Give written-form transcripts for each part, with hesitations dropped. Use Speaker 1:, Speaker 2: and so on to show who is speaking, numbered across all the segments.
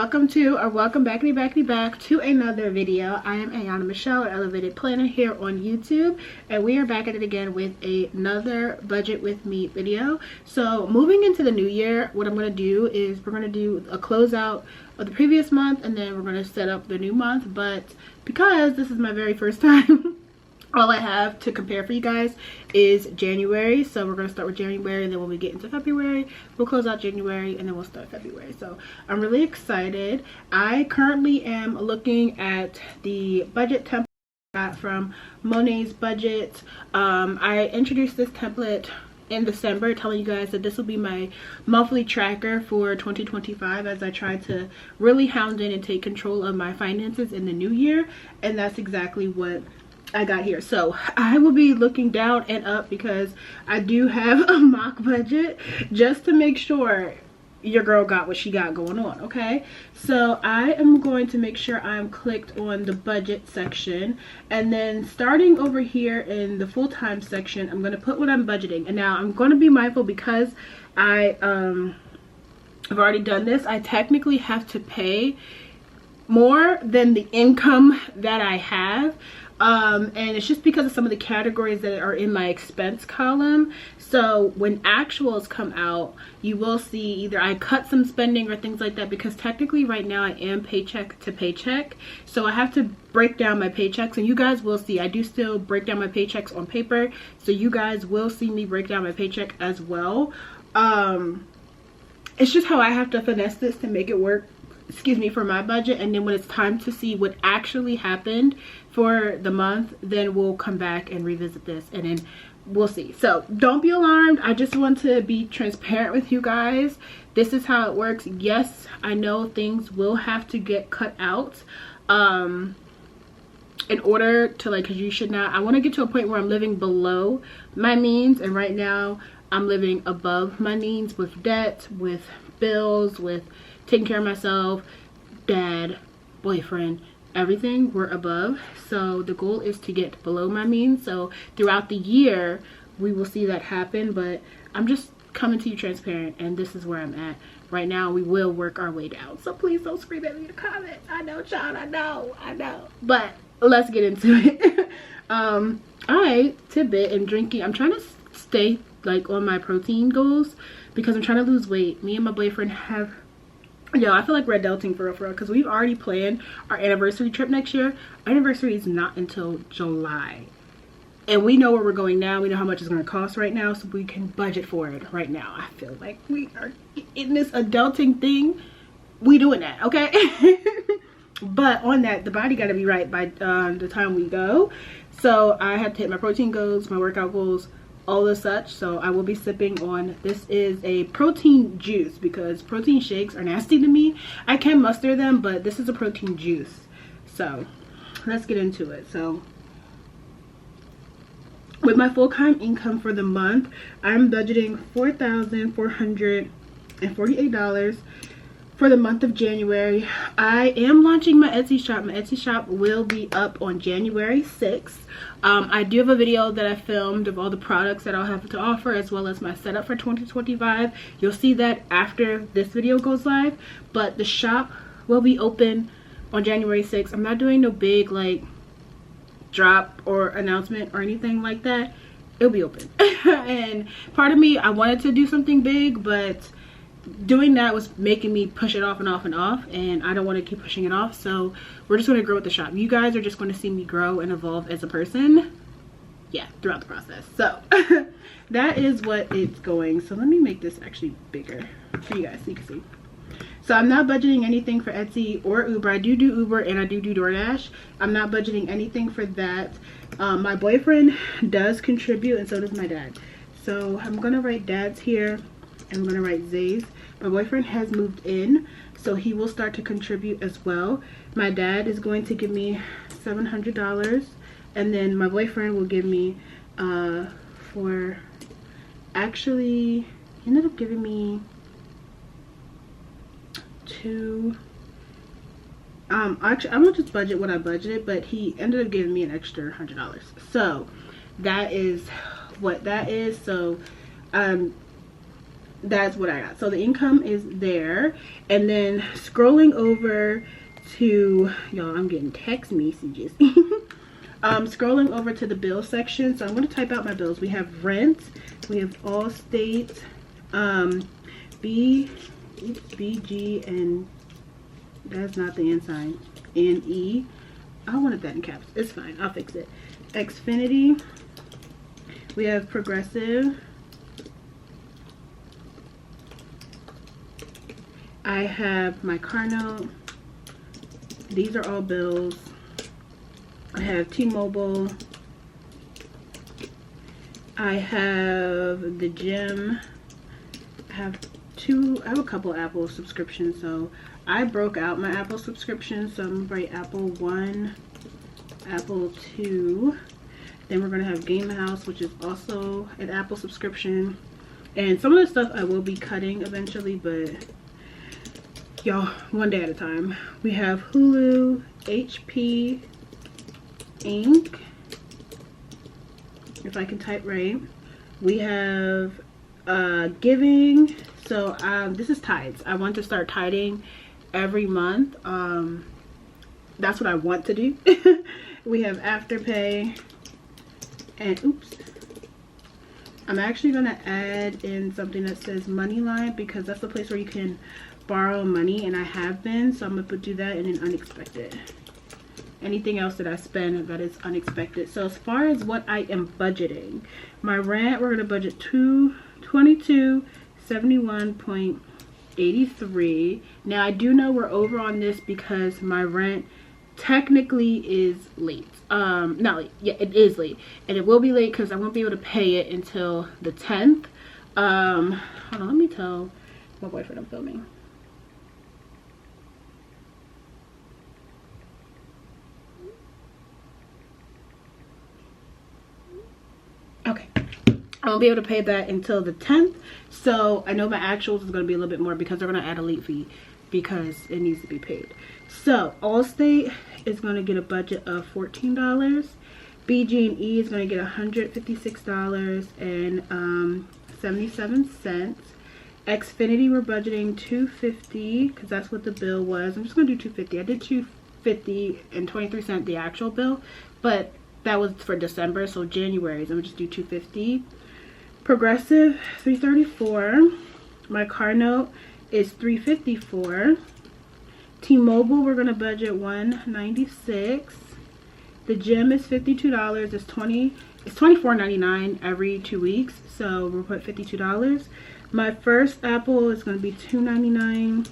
Speaker 1: welcome back to another video. I am Ayana Michelle, Elevated Planner, here on YouTube, and we are back at it again with another budget with me video. So moving into the new year, what I'm going to do is we're going to do a closeout of the previous month, and then we're going to set up the new month. But because this is my very first time, all I have to compare for you guys is January. So we're going to start with January, and then when we get into February, we'll close out January, and then we'll start February. So I'm really excited. I currently am looking at the budget template I got from Monet's Budget. I introduced this template in December, telling you guys that this will be my monthly tracker for 2025 as I try to really hound in and take control of my finances in the new year. And that's exactly what I got here. So I will be looking down and up because I do have a mock budget just to make sure your girl got what she got going on. Okay, so I am going to make sure I'm clicked on the budget section, and then starting over here in the full-time section, I'm going to put what I'm budgeting. And now I'm going to be mindful because I've already done this. I technically have to pay more than the income that I have. And it's just because of some of the categories that are in my expense column. So when actuals come out, you will see either I cut some spending or things like that, because technically right now I am paycheck to paycheck. So I have to break down my paychecks, and you guys will see I do still break down my paychecks on paper. So you guys will see me break down my paycheck as well. It's just how I have to finesse this to make it work, excuse me, for my budget. And then when it's time to see what actually happened for the month, then we'll come back and revisit this, and then we'll see. So don't be alarmed. I just want to be transparent with you guys. This is how it works. Yes, I know things will have to get cut out in order to, like, because you should not, I want to get to a point where I'm living below my means, and right now I'm living above my means with debt, with bills, with taking care of myself, dad, boyfriend, everything. We're above. So the goal is to get below my means. So throughout the year we will see that happen, but I'm just coming to you transparent, and this is where I'm at right now. We will work our way down, so please don't scream at me in the comments. I know, child, I know, but let's get into it. I tidbit and drinking. I'm trying to stay like on my protein goals because I'm trying to lose weight. Me and my boyfriend have, yo, I feel like we're adulting for real, because we've already planned our anniversary trip next year. Our anniversary is not until July. And we know where we're going now. We know how much it's going to cost right now, so we can budget for it right now. I feel like we are in this adulting thing. We doing that, okay? But on that, the body got to be right by the time we go. So I have to hit my protein goals, my workout goals, all the such. So I will be sipping on, this is a protein juice, because protein shakes are nasty to me. I can muster them, but this is a protein juice. So let's get into it. So with my full-time income for the month, I'm budgeting $4,448 for the month of January. I am launching my Etsy shop. My Etsy shop will be up on January 6th. I do have a video that I filmed of all the products that I'll have to offer, as well as my setup for 2025. You'll see that after this video goes live, but the shop will be open on January 6th. I'm not doing no big like drop or announcement or anything like that. It'll be open. And part of me, I wanted to do something big, but doing that was making me push it off and off and off, and I don't want to keep pushing it off. So we're just going to grow with the shop. You guys are just going to see me grow and evolve as a person, yeah, throughout the process. So that is what it's going. So let me make this actually bigger for you guys so you can see. So I'm not budgeting anything for Etsy or Uber. I do Uber and I do DoorDash. I'm not budgeting anything for that. My boyfriend does contribute, and so does my dad. So I'm going to write dad's here. I'm going to write Zay's. My boyfriend has moved in, so he will start to contribute as well. My dad is going to give me $700, and then my boyfriend will give me for, actually he ended up giving me two, actually I'm gonna just budget what I budgeted, but he ended up giving me an extra $100. So that is what that is. So that's what I got. So the income is there. And then scrolling over to, y'all, I'm getting text messages. Scrolling over to the bill section. So I'm going to type out my bills. We have rent, we have Allstate, BG, and that's not the N sign, and E. I wanted that in caps. It's fine, I'll fix it. Xfinity, we have Progressive, I have my car note. These are all bills. I have T-Mobile, I have the gym, I have a couple Apple subscriptions, so I broke out my Apple subscription. So I'm gonna write Apple 1, Apple 2, then we're gonna have Game House, which is also an Apple subscription, and some of the stuff I will be cutting eventually, but y'all, one day at a time. We have Hulu, HP Inc., if I can type right. We have Giving. So this is Tides. I want to start tiding every month. That's what I want to do. We have Afterpay, and oops, I'm actually gonna add in something that says Moneyline, because that's the place where you can borrow money, and I have been, so I'm gonna do that in an unexpected. Anything else that I spend that is unexpected. So as far as what I am budgeting, my rent, we're gonna budget $2271.83. Now I do know we're over on this because my rent technically is late. Not late, yeah, it is late, and it will be late because I won't be able to pay it until the 10th. Hold on, let me tell my boyfriend I'm filming. Okay, I won't be able to pay that until the 10th. So I know my actuals is going to be a little bit more because they're going to add a late fee because it needs to be paid. So Allstate is going to get a budget of $14. BG&E is going to get $156.77. Xfinity, we're budgeting $250 because that's what the bill was. I'm just going to do $250. I did $250.23 the actual bill, but that was for December, so January's I'm gonna just do $250. Progressive, $334. My car note is $354. T-Mobile, we're gonna budget $196. The gym is $52. It's $24.99 every 2 weeks, so we'll put $52. My first Apple is gonna be $2.99.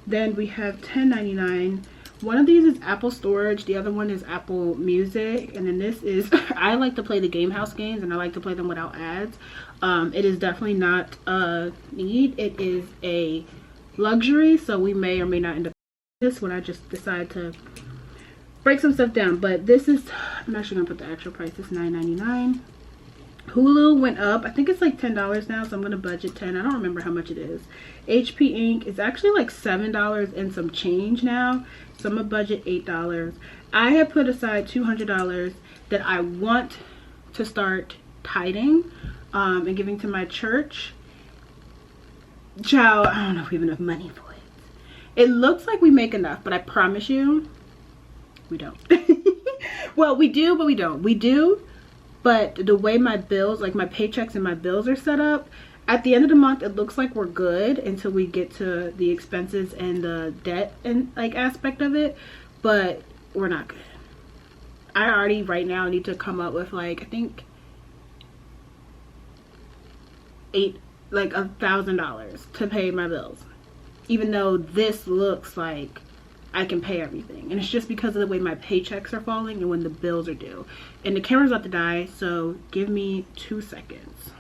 Speaker 1: Then we have $10.99. One of these is Apple Storage, the other one is Apple Music, and then this is I like to play the Game House games, and I like to play them without ads. It is definitely not a need, it is a luxury, so we may or may not end up with this when I just decide to break some stuff down. But this is, I'm actually gonna put the actual price, it's $9.99. Hulu went up, I think it's like $10 now, so I'm gonna budget $10. I don't remember how much it is. HP Inc. is actually like $7 and some change now, so I'm gonna budget $8. I have put aside $200 that I want to start tiding and giving to my church. Child, I don't know if we have enough money for it. It looks like we make enough, but I promise you we don't. Well, we do, but we don't. We do, but the way my bills, like my paychecks and my bills are set up, at the end of the month it looks like we're good until we get to the expenses and the debt and like aspect of it, but we're not good. I already right now need to come up with like, I think $1,000 to pay my bills, even though this looks like I can pay everything, and it's just because of the way my paychecks are falling and when the bills are due. And the camera's about to die, so give me 2 seconds.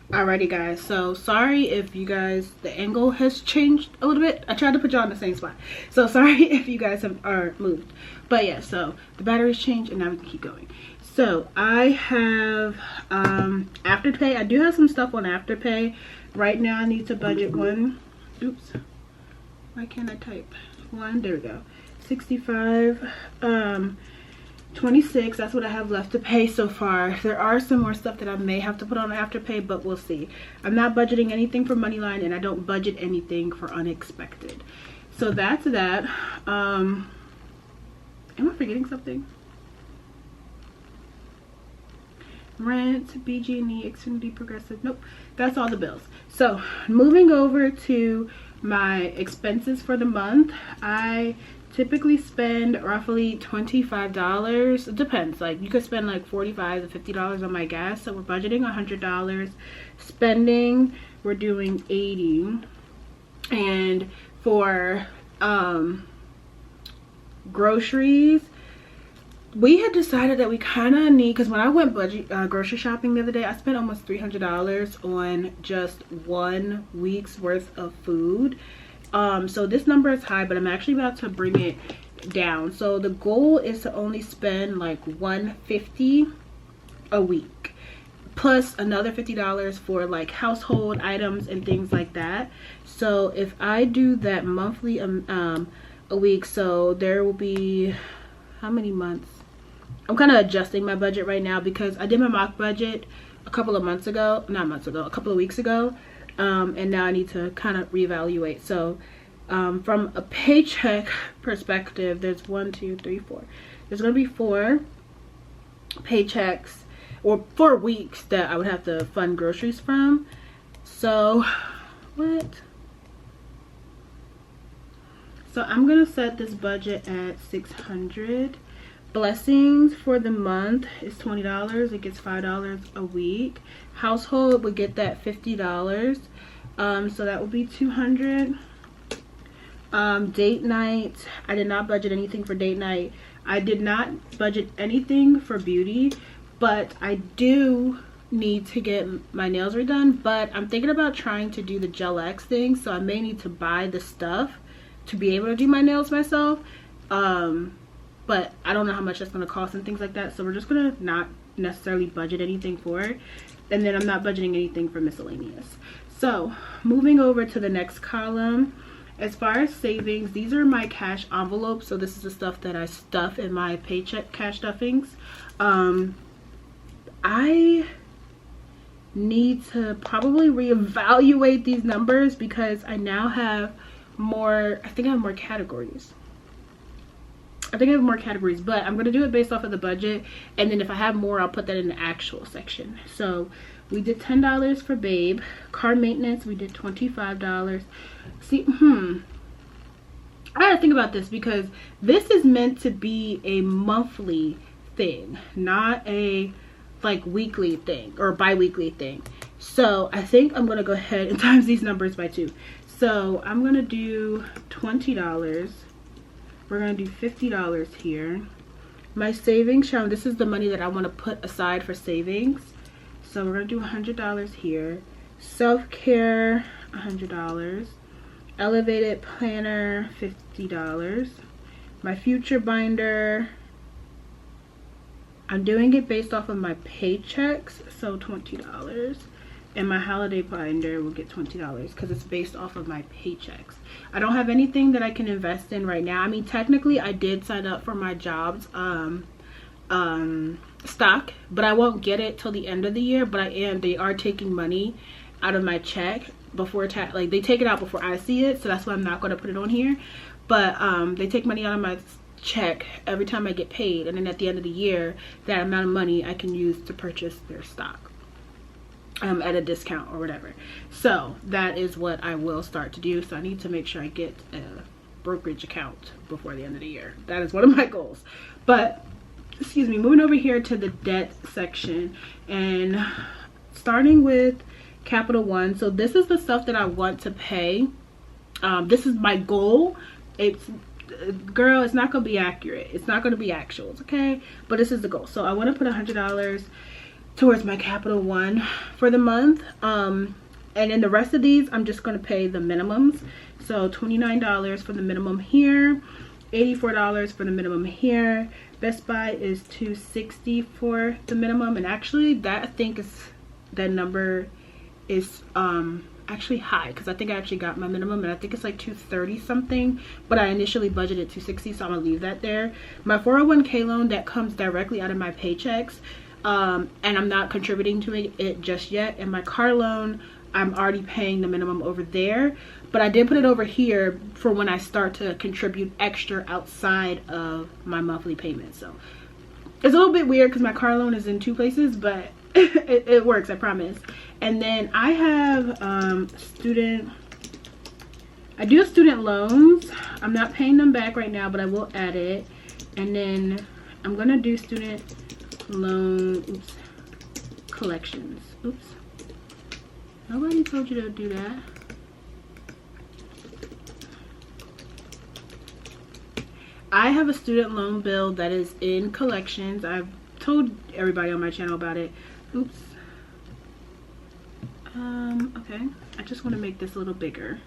Speaker 1: Alrighty guys, so sorry if you guys, the angle has changed a little bit. I tried to put you on the same spot, so sorry if you guys are moved. But yeah, so the batteries changed and now we can keep going. So I have Afterpay. I do have some stuff on Afterpay. Right now I need to budget why can't I type? There we go. 65. $26. That's what I have left to pay so far. There are some more stuff that I may have to put on Afterpay, but we'll see. I'm not budgeting anything for Moneyline, and I don't budget anything for unexpected. So that's that. Am I forgetting something? Rent, BG&E, Xfinity, Progressive. Nope, that's all the bills. So moving over to my expenses for the month, I typically spend roughly $25. It depends, like you could spend like $45 to $50 on my gas. So we're budgeting $100. Spending, we're doing $80. And for groceries, we had decided that we kind of need, because when I went grocery shopping the other day, I spent almost $300 on just 1 week's worth of food. So this number is high, but I'm actually about to bring it down. So the goal is to only spend like $150 a week, plus another $50 for like household items and things like that. So if I do that monthly a week, so there will be, how many months? I'm kind of adjusting my budget right now because I did my mock budget a couple of months ago, not months ago, a couple of weeks ago, and now I need to kind of reevaluate. So from a paycheck perspective, there's 1, 2, 3, 4. There's gonna be 4 paychecks or 4 weeks that I would have to fund groceries from. So what? So I'm gonna set this budget at $600. Blessings for the month is $20. It gets $5 a week. Household would get that $50. So that would be $200. Date night, I did not budget anything for date night. I did not budget anything for beauty, but I do need to get my nails redone. But I'm thinking about trying to do the Gel X thing, so I may need to buy the stuff to be able to do my nails myself. But I don't know how much that's going to cost and things like that, so we're just going to not necessarily budget anything for it. And then I'm not budgeting anything for miscellaneous. So moving over to the next column, as far as savings, these are my cash envelopes. So this is the stuff that I stuff in my paycheck cash stuffings. I need to probably reevaluate these numbers because I now have more, I think I have more categories. But I'm going to do it based off of the budget, and then if I have more, I'll put that in the actual section. So we did $10 for Babe. Car maintenance, we did $25. See, I gotta think about this because this is meant to be a monthly thing, not a like weekly thing or bi-weekly thing. So I think I'm gonna go ahead and times these numbers by 2. So I'm gonna do $20. We're gonna do $50 here. My savings, this is the money that I want to put aside for savings. So we're gonna do $100 here. Self-care, $100. Elevated planner, $50. My future binder, I'm doing it based off of my paychecks, so $20. And my holiday binder will get $20 because it's based off of my paychecks. I don't have anything that I can invest in right now. I mean, technically I did sign up for my job's stock, but I won't get it till the end of the year. But they are taking money out of my check before tax, like they take it out before I see it, so that's why I'm not going to put it on here. But they take money out of my check every time I get paid, and then at the end of the year, that amount of money I can use to purchase their stock at a discount or whatever. So that is what I will start to do. So I need to make sure I get a brokerage account before the end of the year. That is one of my goals. But excuse me, moving over here to the debt section and starting with Capital One. So this is the stuff that I want to pay. This is my goal. It's, girl, it's not gonna be accurate, it's not gonna be actuals, okay, but this is the goal. So I want to put $100 towards my Capital One for the month, and then the rest of these I'm just going to pay the minimums. So $29 for the minimum here, $84 for the minimum here. Best Buy is $260 for the minimum, and actually that, I think is, that number is actually high, because I think I actually got my minimum, and I think it's like 230 something, but I initially budgeted 260, so I'm gonna leave that there. My 401k loan, that comes directly out of my paychecks, and I'm not contributing to it just yet. And my car loan, I'm already paying the minimum over there, but I did put it over here for when I start to contribute extra outside of my monthly payment. So it's a little bit weird because my car loan is in 2 places, but it works, I promise. And then I have I do student loans. I'm not paying them back right now, but I will add it. And then I'm gonna do student loan collections. Oops, nobody told you to do that. I have a student loan bill that is in collections. I've told everybody on my channel about it. Oops. Okay, I just want to make this a little bigger.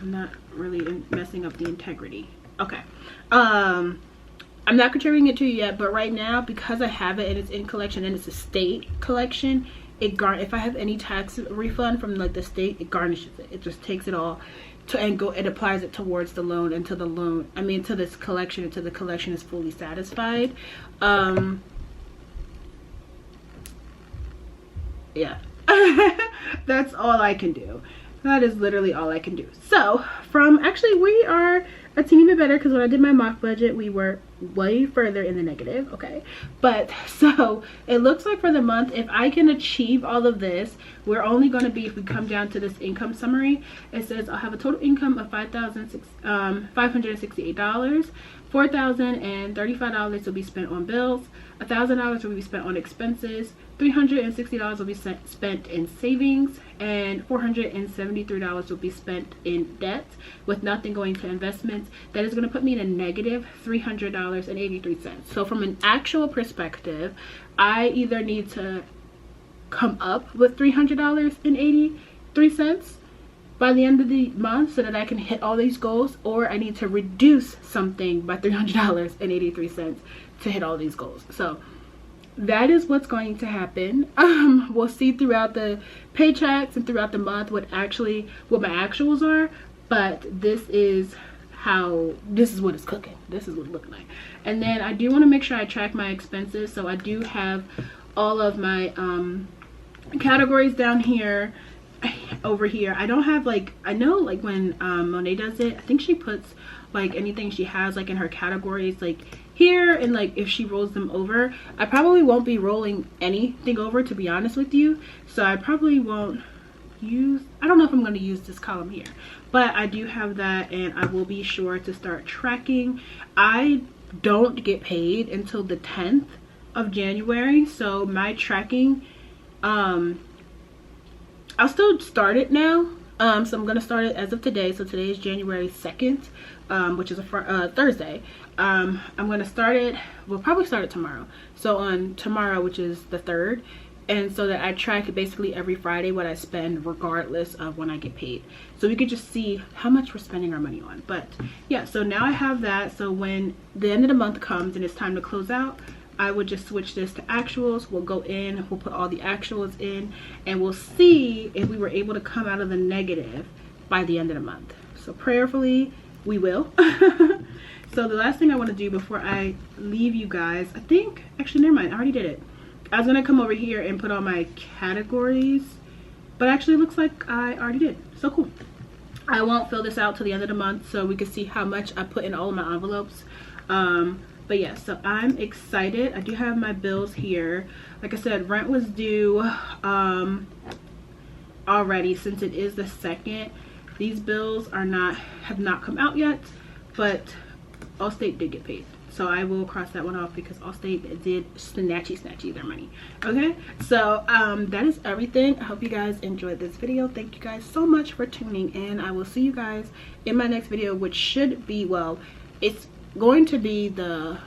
Speaker 1: I'm not really messing up the integrity. Okay. I'm not contributing it to you yet, but right now, because I have it and it's in collection and it's a state collection, if I have any tax refund from like the state, it garnishes it. It just takes it all it applies it towards the loan until the loan, I mean to this collection, until the collection is fully satisfied. Yeah. That's all I can do. That is literally all I can do. So actually we are a teeny bit better, because when I did my mock budget we were way further in the negative. Okay, but so it looks like for the month, if I can achieve all of this, we're only going to be, if we come down to this income summary, it says I'll have a total income of $5,568. $4,035 will be spent on bills, $1,000 will be spent on expenses, $360 will be spent in savings, and $473 will be spent in debt, with nothing going to investments. That is going to put me in a negative $300.83. So from an actual perspective, I either need to come up with $300.83 by the end of the month so that I can hit all these goals, or I need to reduce something by $300.83 to hit all these goals. So that is what's going to happen. We'll see throughout the paychecks and throughout the month what my actuals are, but this is what it's cooking. This is what it's looking like. And then I do want to make sure I track my expenses, so I do have all of my categories down here. Over here I don't have, like, I know like when Monet does it, I think she puts like anything she has like in her categories like here, and like if she rolls them over, I probably won't be rolling anything over, to be honest with you. So I probably won't I don't know if I'm going to use this column here, but I do have that, and I will be sure to start tracking. I don't get paid until the 10th of January, so my tracking, I'll still start it now. So I'm gonna start it as of today. So today is January 2nd, which is a Thursday. I'm gonna start it, we'll probably start it tomorrow. So on tomorrow, which is the 3rd, and so that I track basically every Friday what I spend regardless of when I get paid. So we could just see how much we're spending our money on. But yeah, so now I have that. So when the end of the month comes and it's time to close out, I would just switch this to actuals. We'll go in, we'll put all the actuals in, and we'll see if we were able to come out of the negative by the end of the month. So prayerfully, we will. So the last thing I want to do before I leave you guys, I think, actually never mind, I already did it. I was gonna come over here and put all my categories, but actually it looks like I already did. So cool. I won't fill this out till the end of the month so we can see how much I put in all of my envelopes. But yeah, so I'm excited. I do have my bills here. Like I said, rent was due already, since it is the 2nd. These bills have not come out yet, but Allstate did get paid. So I will cross that one off because Allstate did snatchy their money. Okay, so that is everything. I hope you guys enjoyed this video. Thank you guys so much for tuning in. I will see you guys in my next video, which should be, well, it's going to be the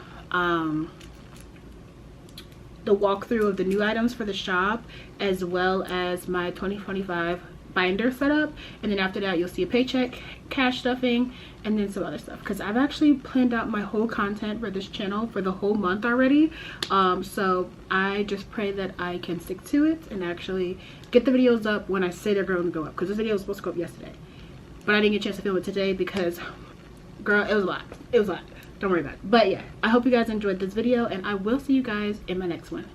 Speaker 1: walkthrough of the new items for the shop, as well as my 2025 binder set up, and then after that you'll see a paycheck, cash stuffing, and then some other stuff, because I've actually planned out my whole content for this channel for the whole month already. So I just pray that I can stick to it and actually get the videos up when I say they're going to go up, because this video was supposed to go up yesterday, but I didn't get a chance to film it today because, girl, it was a lot. It was a lot. Don't worry about it. But yeah, I hope you guys enjoyed this video, and I will see you guys in my next one.